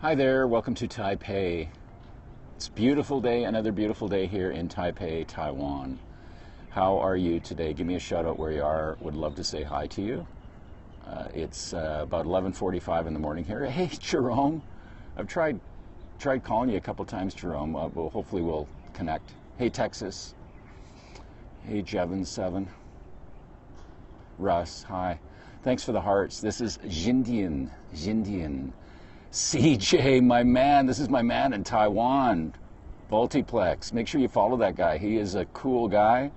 Hi there, welcome to Taipei. It's a beautiful day, another beautiful day here in Taipei, Taiwan. How are you today? Give me a shout out where you are. Would love to say hi to you. It's about 11:45 in the morning here. Hey, Jerome. I've tried calling you a couple times, Jerome. Well, hopefully we'll connect. Hey, Texas. Hey, Jevon7. Russ, hi. Thanks for the hearts. This is Jindian. CJ, my man. This is my man in Taiwan. Multiplex. Make sure you follow that guy. He is a cool guy.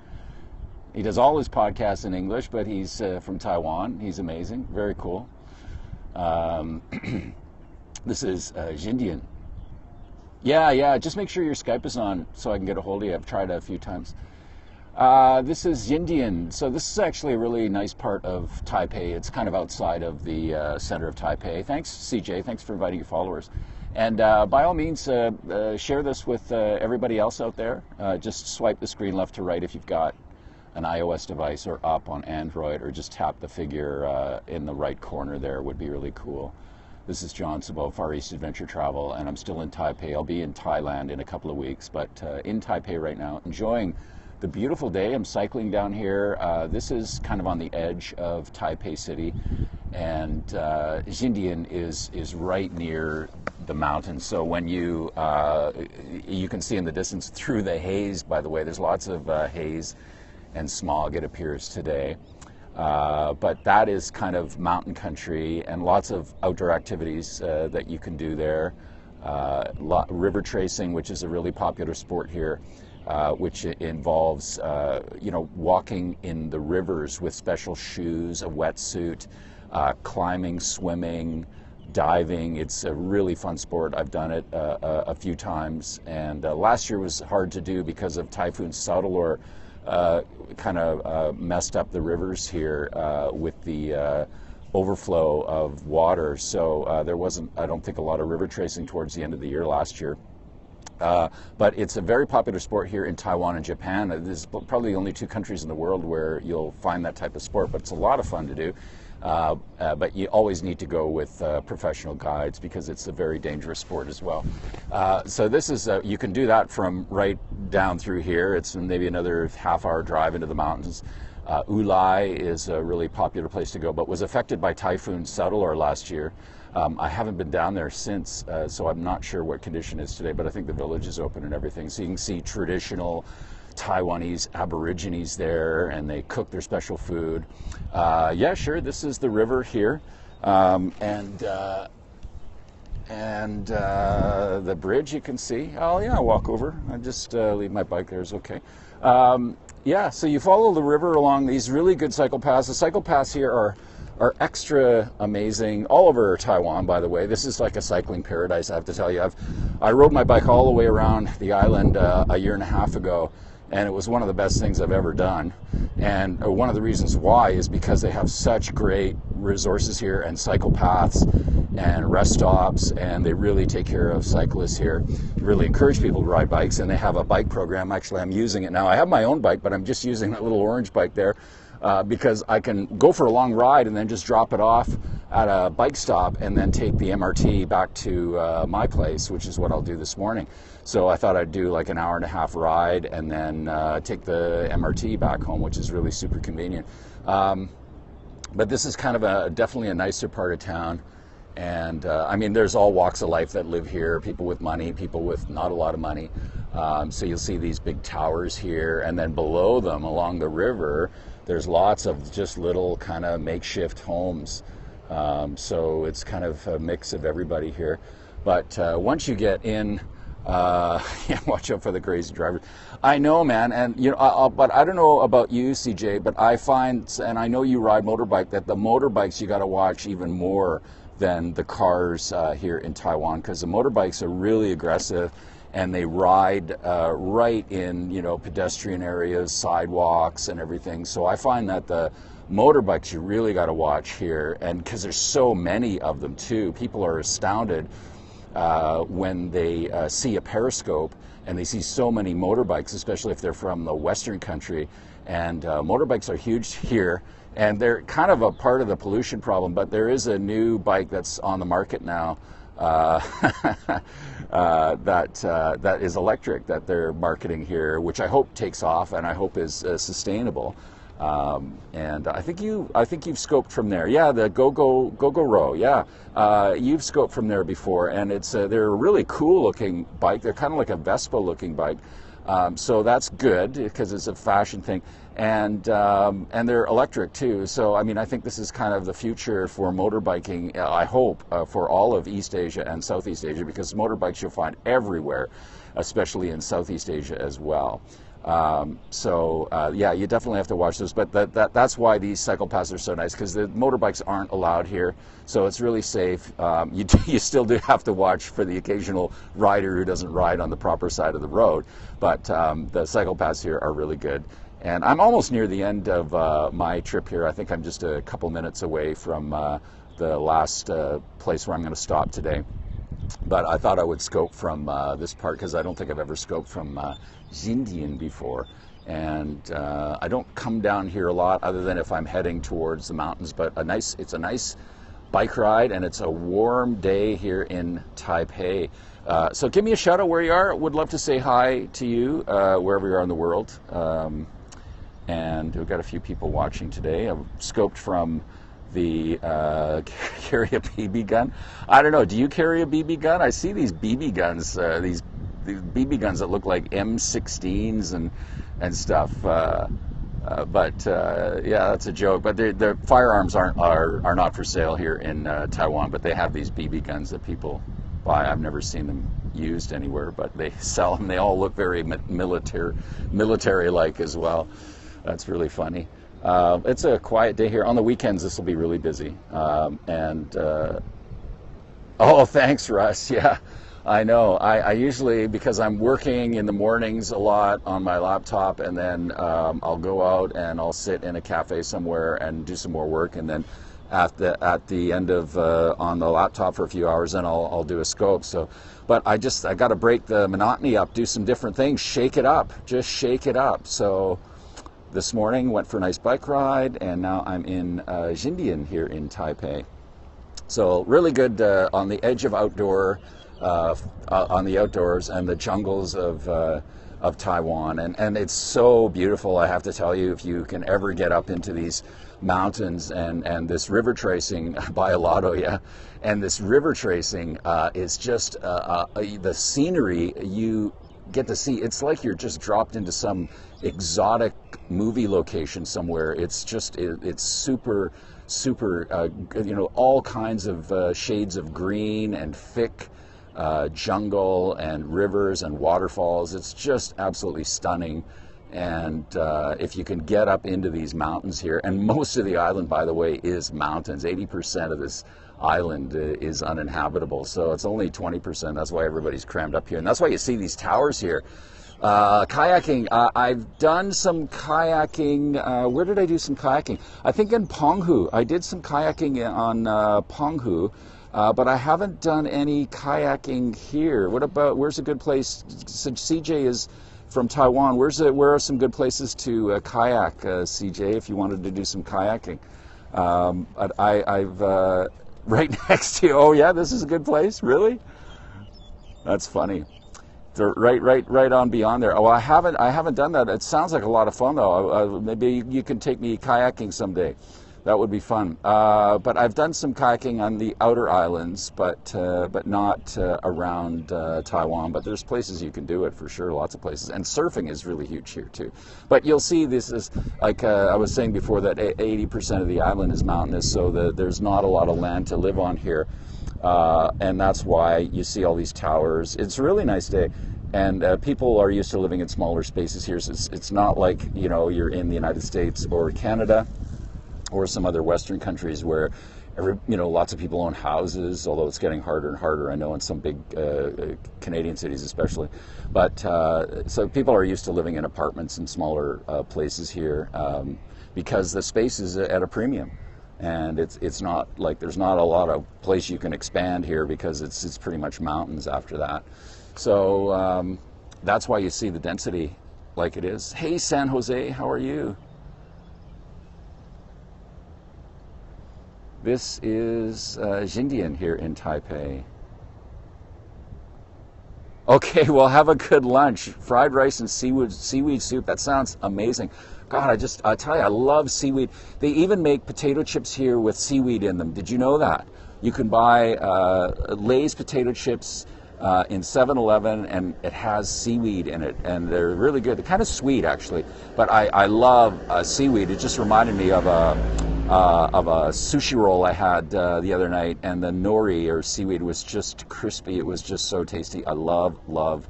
He does all his podcasts in English, but he's from Taiwan. He's amazing. Very cool. This is Jindian. Yeah. Just make sure your Skype is on so I can get a hold of you. I've tried it a few times. This is Jindian. So this is actually a really nice part of Taipei. It's kind of outside of the center of Taipei. Thanks, CJ. Thanks for inviting your followers. And by all means, share this with everybody else out there. Just swipe the screen left to right if you've got an iOS device or up on Android, or just tap the figure in the right corner there. Would be really cool. This is John Sabo, FarEastAdvTravl, and I'm still in Taipei. I'll be in Thailand in a couple of weeks, but in Taipei right now, enjoying the beautiful day. I'm cycling down here. This is kind of on the edge of Taipei City, and Jindian is right near the mountains. So when you can see in the distance through the haze, by the way, there's lots of haze and smog, it appears, today. But that is kind of mountain country and lots of outdoor activities that you can do there. River tracing, which is a really popular sport here. Which involves, walking in the rivers with special shoes, a wetsuit, climbing, swimming, diving. It's a really fun sport. I've done it a few times, and last year was hard to do because of Typhoon Soudelor. Kind of messed up the rivers here with the overflow of water. So there wasn't, I don't think, a lot of river tracing towards the end of the year last year. But it's a very popular sport here in Taiwan and Japan. There's probably the only two countries in the world where you'll find that type of sport, but it's a lot of fun to do. But you always need to go with professional guides because it's a very dangerous sport as well. So this is, you can do that from right down through here. It's maybe another half-hour drive into the mountains. Ulai is a really popular place to go, but was affected by Typhoon Soudelor last year. I haven't been down there since, so I'm not sure what condition is today, but I think the village is open and everything. So you can see traditional Taiwanese Aborigines there, and they cook their special food. Yeah, sure, this is the river here. And the bridge you can see. Oh, yeah, I'll walk over. I just leave my bike there is okay. Yeah, so you follow the river along these really good cycle paths. The cycle paths here are extra amazing all over Taiwan, by the way. This is like a cycling paradise, I have to tell you. I rode my bike all the way around the island a year and a half ago, and it was one of the best things I've ever done. And one of the reasons why is because they have such great resources here and cycle paths and rest stops, and they really take care of cyclists here. Really encourage people to ride bikes, and they have a bike program. Actually, I'm using it now. I have my own bike, but I'm just using that little orange bike there. Because I can go for a long ride and then just drop it off at a bike stop and then take the MRT back to my place, which is what I'll do this morning. So I thought I'd do like an hour and a half ride and then take the MRT back home, which is really super convenient. But this is kind of definitely a nicer part of town. And I mean, there's all walks of life that live here, people with money, people with not a lot of money. So you'll see these big towers here, and then below them along the river, there's lots of just little kind of makeshift homes. So it's kind of a mix of everybody here. But once you get in, yeah, watch out for the crazy drivers. I know, man, and but I don't know about you, CJ, but I find, and I know you ride motorbike, that the motorbikes you got to watch even more than the cars here in Taiwan, because the motorbikes are really aggressive. And they ride right in, pedestrian areas, sidewalks, and everything. So I find that the motorbikes you really got to watch here, and because there's so many of them too. People are astounded when they see a periscope and they see so many motorbikes, especially if they're from the Western country. And motorbikes are huge here, and they're kind of a part of the pollution problem. But there is a new bike that's on the market now uh, that is electric that they're marketing here, which I hope takes off and I hope is sustainable. And I think you've scoped from there. Yeah, the Go Row. Yeah, you've scoped from there before, and they're a really cool looking bike. They're kind of like a Vespa looking bike. So that's good because it's a fashion thing, and they're electric too. So I mean, I think this is kind of the future for motorbiking. I hope for all of East Asia and Southeast Asia, because motorbikes you'll find everywhere, especially in Southeast Asia as well. Yeah, you definitely have to watch those. But that's why these cycle paths are so nice, because the motorbikes aren't allowed here, so it's really safe. You still do have to watch for the occasional rider who doesn't ride on the proper side of the road. But the cycle paths here are really good. And I'm almost near the end of my trip here. I think I'm just a couple minutes away from the last place where I'm going to stop today. But I thought I would scope from this part, because I don't think I've ever scoped from Jindian before. And I don't come down here a lot, other than if I'm heading towards the mountains. But it's a nice bike ride, and it's a warm day here in Taipei. So give me a shout out where you are. Would love to say hi to you wherever you are in the world. And we've got a few people watching today. I've scoped from the carry a BB gun. I don't know. Do you carry a BB gun? I see these BB guns, these BB guns that look like M16s and stuff. Yeah, that's a joke. But the firearms are not for sale here in Taiwan. But they have these BB guns that people buy. I've never seen them used anywhere, but they sell them. They all look very military-like as well. That's really funny. It's a quiet day here. On the weekends, this will be really busy. Oh, thanks, Russ. Yeah, I know. I usually, because I'm working in the mornings a lot on my laptop, and then I'll go out and I'll sit in a cafe somewhere and do some more work, and then at the end of on the laptop for a few hours, then I'll do a scope. So, but I got to break the monotony up, do some different things, shake it up, just shake it up. So this morning went for a nice bike ride, and now I'm in Jindian here in Taipei. So really good on the edge of outdoors and the jungles of Taiwan, and it's so beautiful. I have to tell you, if you can ever get up into these mountains and this river tracing by Alado, yeah, and this river tracing is just the scenery you get to see. It's like you're just dropped into some exotic movie location somewhere. It's super all kinds of shades of green and thick jungle and rivers and waterfalls. It's just absolutely stunning. And if you can get up into these mountains here, and most of the island, by the way, is mountains. 80% of this island is uninhabitable, so it's only 20%. That's why everybody's crammed up here, and that's why you see these towers here. Kayaking, I've done some kayaking. Where did I do some kayaking? I think in Penghu. I did some kayaking on Penghu, but I haven't done any kayaking here. Where's a good place? Since CJ is from Taiwan, where are some good places to kayak, CJ, if you wanted to do some kayaking? I've right next to you. Oh yeah, this is a good place. Really? That's funny. They're right on beyond there. Oh, I haven't done that. It sounds like a lot of fun though. Maybe you can take me kayaking someday. That would be fun. But I've done some kayaking on the outer islands, but not around Taiwan. But there's places you can do it for sure. Lots of places. And surfing is really huge here too. But you'll see this is like I was saying before, that 80% of the island is mountainous, so there's not a lot of land to live on here. And that's why you see all these towers. It's a really nice day, and people are used to living in smaller spaces here. So it's not like you're in the United States or Canada or some other Western countries where lots of people own houses. Although it's getting harder and harder, I know, in some big Canadian cities especially. But so people are used to living in apartments and smaller places here because the space is at a premium. And it's not like there's not a lot of place you can expand here, because it's pretty much mountains after that. So that's why you see the density like it is. Hey, San Jose, how are you? This is Jindian here in Taipei. Okay, well, have a good lunch. Fried rice and seaweed soup. That sounds amazing. God, I tell you, I love seaweed. They even make potato chips here with seaweed in them. Did you know that? You can buy Lay's potato chips in 7-Eleven, and it has seaweed in it, and they're really good. They're kind of sweet, actually, but I love seaweed. It just reminded me of a sushi roll I had the other night, and the nori or seaweed was just crispy. It was just so tasty. I love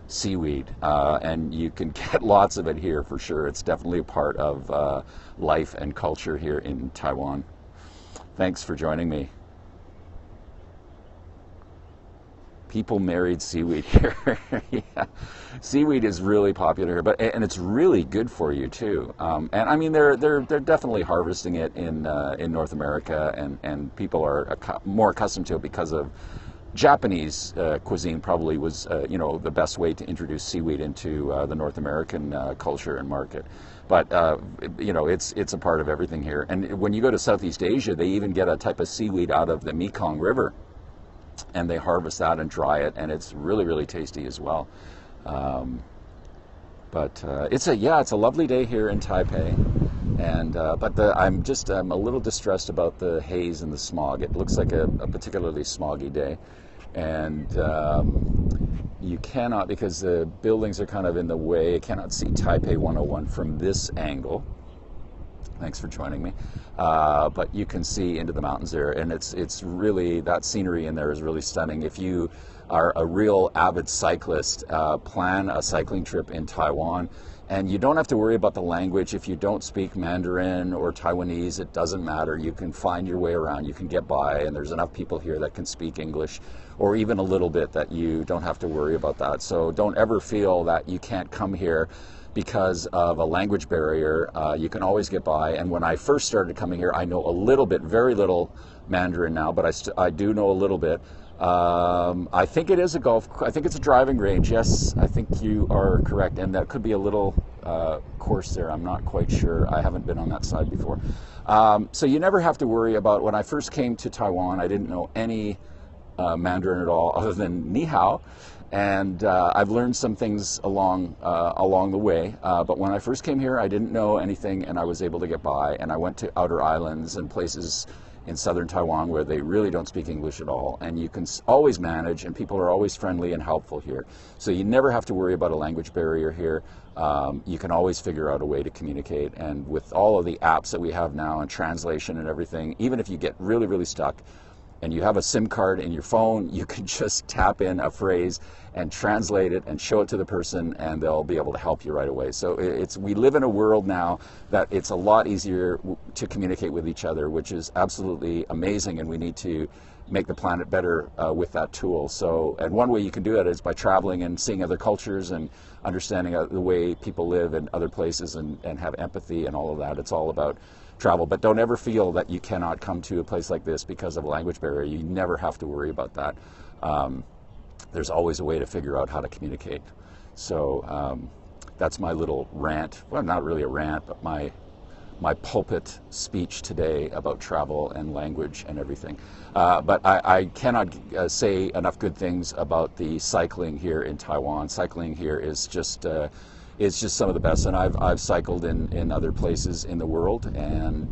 seaweed, and you can get lots of it here for sure. It's definitely a part of life and culture here in Taiwan. Thanks for joining me. People married seaweed here. Yeah. Seaweed is really popular here, and it's really good for you too. And I mean, they're definitely harvesting it in North America, and people are more accustomed to it because of Japanese cuisine. Probably was the best way to introduce seaweed into the North American culture and market. But it's a part of everything here. And when you go to Southeast Asia, they even get a type of seaweed out of the Mekong River, and they harvest that and dry it, and it's really, really tasty as well. But it's a lovely day here in Taipei, and I'm a little distressed about the haze and the smog. It looks like a particularly smoggy day, and you cannot, because the buildings are kind of in the way, cannot see Taipei 101 from this angle. Thanks for joining me. But you can see into the mountains there, and it's really, that scenery in there is really stunning. If you are a real avid cyclist, plan a cycling trip in Taiwan, and you don't have to worry about the language. If you don't speak Mandarin or Taiwanese, it doesn't matter. You can find your way around. You can get by, and there's enough people here that can speak English, or even a little bit, that you don't have to worry about that. So don't ever feel that you can't come here because of a language barrier. You can always get by. And when I first started coming here, I know a little bit, very little Mandarin now, but I do know a little bit. I think it is I think it's a driving range. Yes, I think you are correct. And that could be a little course there. I'm not quite sure. I haven't been on that side before. So you never have to worry about, when I first came to Taiwan, I didn't know any Mandarin at all other than ni hao. And I've learned some things along the way. But when I first came here, I didn't know anything, and I was able to get by. And I went to outer islands and places in southern Taiwan where they really don't speak English at all. And you can always manage, and people are always friendly and helpful here. So you never have to worry about a language barrier here. You can always figure out a way to communicate. And with all of the apps that we have now and translation and everything, even if you get really, really stuck, and you have a SIM card in your phone, you can just tap in a phrase and translate it and show it to the person, and they'll be able to help you right away. So we live in a world now that it's a lot easier to communicate with each other, which is absolutely amazing, and we need to make the planet better with that tool. So, and one way you can do that is by traveling and seeing other cultures and understanding the way people live in other places, and have empathy and all of that. It's all about travel. But don't ever feel that you cannot come to a place like this because of a language barrier. You never have to worry about that. There's always a way to figure out how to communicate. So that's my little rant. Well, not really a rant, but my pulpit speech today about travel and language and everything. But I cannot say enough good things about the cycling here in Taiwan. Cycling here is just some of the best, and I've cycled in other places in the world, and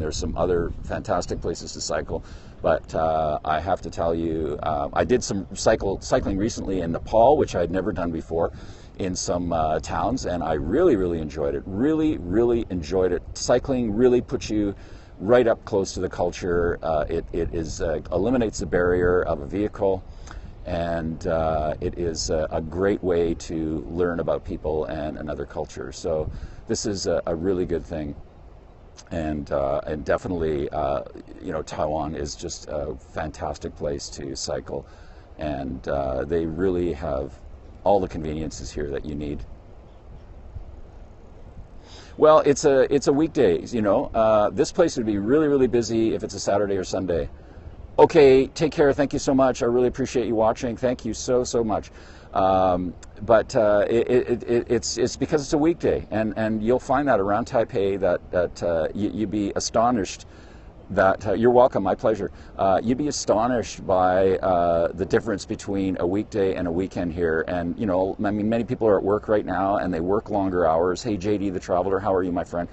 there's some other fantastic places to cycle. But I have to tell you, I did some cycling recently in Nepal, which I'd never done before, in some towns, and I really, really enjoyed it. Really, really enjoyed it. Cycling really puts you right up close to the culture. It eliminates the barrier of a vehicle, and it is a great way to learn about people and another culture. So this is a really good thing. And definitely, Taiwan is just a fantastic place to cycle, and they really have all the conveniences here that you need. Well, it's a weekday. This place would be really, really busy if it's a Saturday or Sunday. Okay, take care. Thank you so much. I really appreciate you watching. Thank you so much. But it's because it's a weekday, and you'll find that around Taipei that you'd be astonished that you're welcome, my pleasure. You'd be astonished by the difference between a weekday and a weekend here. And you know, I mean, many people are at work right now and they work longer hours. Hey, JD the Traveler, how are you, my friend?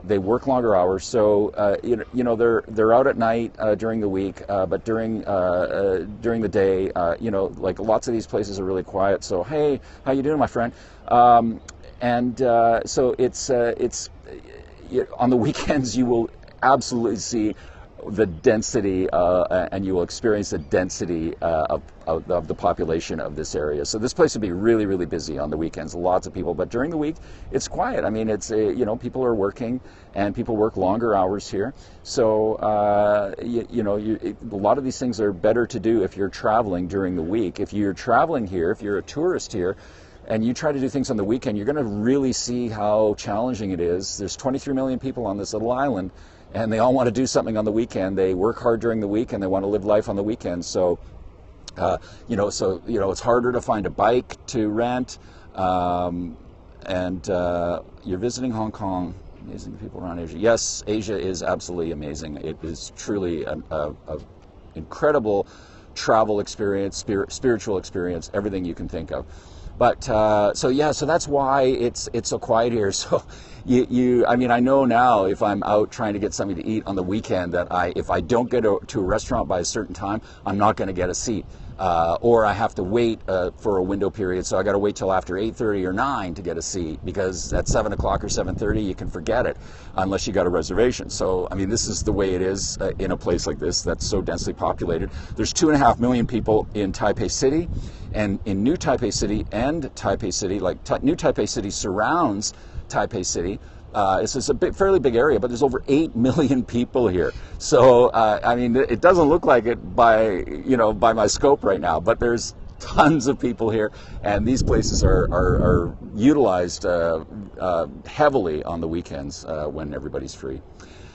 They work longer hours, so you know they're out at night during the week, but during the day, you know, like lots of these places are really quiet. So hey, how you doing, my friend? So it's on the weekends you will absolutely see the density and you will experience the density of the population of this area. So this place will be really, really busy on the weekends, lots of people, but during the week it's quiet. I mean, it's you know, people are working and people work longer hours here. So you know, a lot of these things are better to do if you're traveling during the week. If you're traveling here, if you're a tourist here, and you try to do things on the weekend, you're going to really see how challenging it is. There's 23 million people on this little island, and they all want to do something on the weekend. They work hard during the week, and they want to live life on the weekend. So, you know, it's harder to find a bike to rent. You're visiting Hong Kong. Amazing people around Asia. Yes, Asia is absolutely amazing. It is truly an incredible travel experience, spiritual experience, everything you can think of. But so that's why it's so quiet here. So I mean, I know now if I'm out trying to get something to eat on the weekend that if I don't get to a restaurant by a certain time, I'm not going to get a seat. Or I have to wait for a window period, so I got to wait till after 8:30 or 9 to get a seat, because at 7 o'clock or 7:30 you can forget it unless you got a reservation. So I mean, this is the way it is in a place like this that's so densely populated. There's 2.5 million people in Taipei City, and in New Taipei City and Taipei City, like New Taipei City surrounds Taipei City. It's a fairly big area, but there's over 8 million people here. So, I mean, it doesn't look like it by my scope right now, but there's tons of people here, and these places are utilized heavily on the weekends when everybody's free.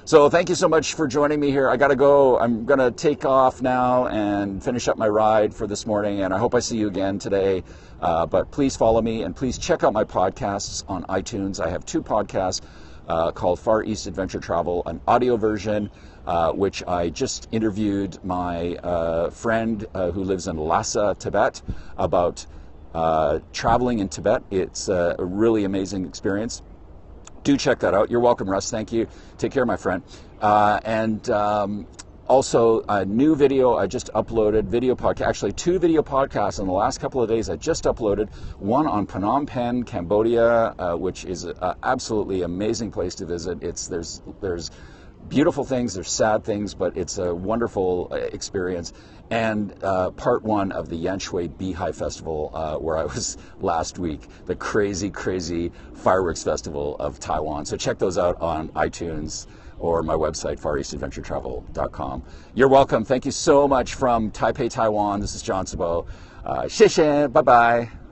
So thank you so much for joining me here. I got to go. I'm going to take off now and finish up my ride for this morning, and I hope I see you again today. But please follow me, and please check out my podcasts on iTunes. I have 2 podcasts called Far East Adventure Travel, an audio version, which I just interviewed my friend who lives in Lhasa, Tibet, about traveling in Tibet. It's a really amazing experience. Do check that out. You're welcome, Russ. Thank you. Take care, my friend. Also, a new video I just uploaded, video podcast, actually 2 video podcasts in the last couple of days I just uploaded. One on Phnom Penh, Cambodia, which is an absolutely amazing place to visit. There's beautiful things, there's sad things, but it's a wonderful experience. And part 1 of the Yan Shui Beehive Festival, where I was last week, the crazy, crazy fireworks festival of Taiwan. So check those out on iTunes or my website, FarEastAdvTravl.com. You're welcome. Thank you so much from Taipei, Taiwan. This is John Sabo. 谢谢, bye-bye.